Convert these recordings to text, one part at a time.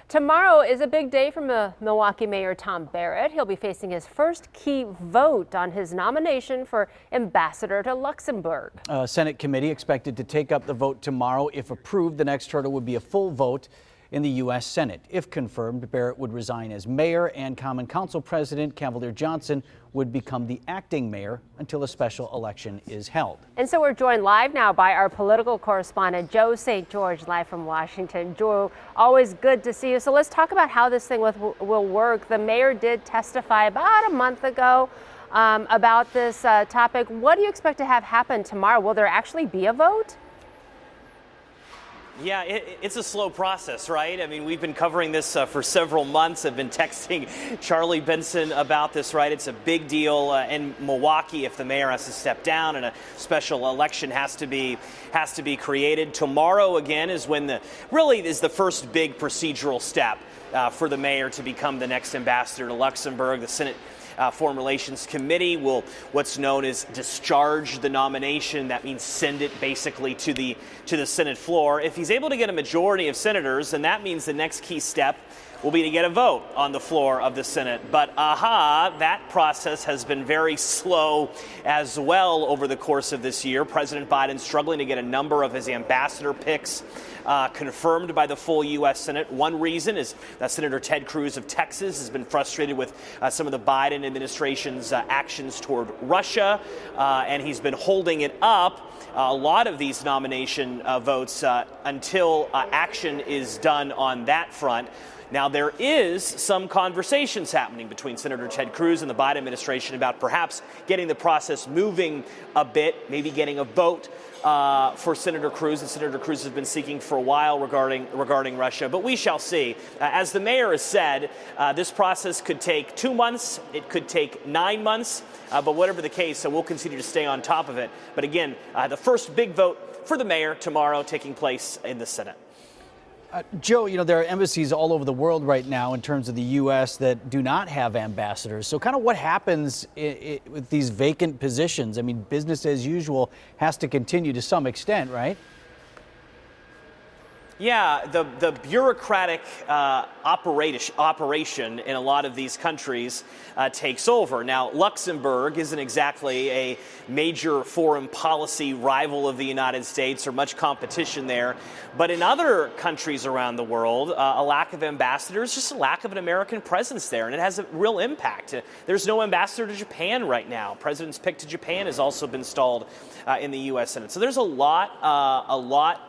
Tomorrow is a big day for Milwaukee Mayor Tom Barrett. He'll be facing his first key vote on his nomination for ambassador to Luxembourg. A Senate committee expected to take up the vote tomorrow. If approved, the next hurdle would be a full vote in the U.S. Senate. If confirmed, Barrett would resign as mayor, and Common Council President Cavalier Johnson would become the acting mayor until a special election is held. And so we're joined live now by our political correspondent, Joe St. George, live from Washington. Joe, always good to see you. So let's talk about how this thing will work. The mayor did testify about a month ago about this topic. What do you expect to have happen tomorrow? Will there actually be a vote? Yeah, it's a slow process, right? I mean, we've been covering this for several months. I've been texting Charlie Benson about this, right? It's a big deal in Milwaukee if the mayor has to step down and a special election has to be created. Tomorrow, again, is when the first big procedural step for the mayor to become the next ambassador to Luxembourg. The Senate Foreign Relations Committee will what's known as discharge the nomination. That means send it basically to the Senate floor. If he's able to get a majority of senators, then that means the next key step will be to get a vote on the floor of the Senate. But that process has been very slow as well over the course of this year. President Biden struggling to get a number of his ambassador picks confirmed by the full U.S. Senate. One reason is that Senator Ted Cruz of Texas has been frustrated with some of the Biden administration's actions toward Russia, and he's been holding it up, a lot of these nomination votes, until action is done on that front. Now, there is some conversations happening between Senator Ted Cruz and the Biden administration about perhaps getting the process moving a bit, maybe getting a vote for Senator Cruz, and Senator Cruz has been seeking for a while regarding Russia. But we shall see. As the mayor has said, this process could take 2 months. It could take 9 months. But whatever the case, we'll continue to stay on top of it. But again, the first big vote for the mayor tomorrow taking place in the Senate. Joe, there are embassies all over the world right now in terms of the U.S. that do not have ambassadors. So kind of what happens with these vacant positions? I mean, business as usual has to continue to some extent, right? Yeah, the bureaucratic operation in a lot of these countries takes over. Now, Luxembourg isn't exactly a major foreign policy rival of the United States or much competition there. But in other countries around the world, a lack of ambassadors, just a lack of an American presence there, and it has a real impact. There's no ambassador to Japan right now. President's pick to Japan has also been stalled in the U.S. Senate. So there's a lot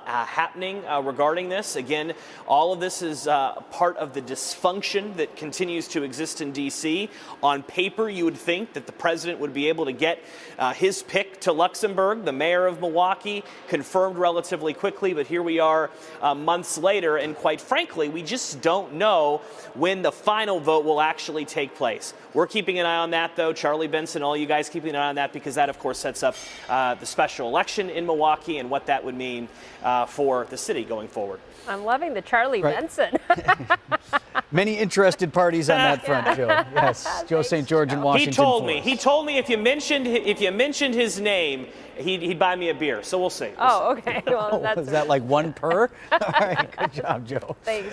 happening regarding this. Again, all of this is part of the dysfunction that continues to exist in D.C. On paper, you would think that the president would be able to get his pick to Luxembourg, the mayor of Milwaukee, confirmed relatively quickly. But here we are months later, and quite frankly, we just don't know when the final vote will actually take place. We're keeping an eye on that, though. Charlie Benson, all you guys keeping an eye on that, because that, of course, sets up the special election in Milwaukee and what that would mean for the city going forward. I'm loving the Charlie Benson. Many interested parties on that front, Joe. Yes, Joe St. George in Washington. He told me if you mentioned his name, he'd buy me a beer. So we'll see. Oh, okay. Well, is that like one per? All right, good job, Joe. Thanks.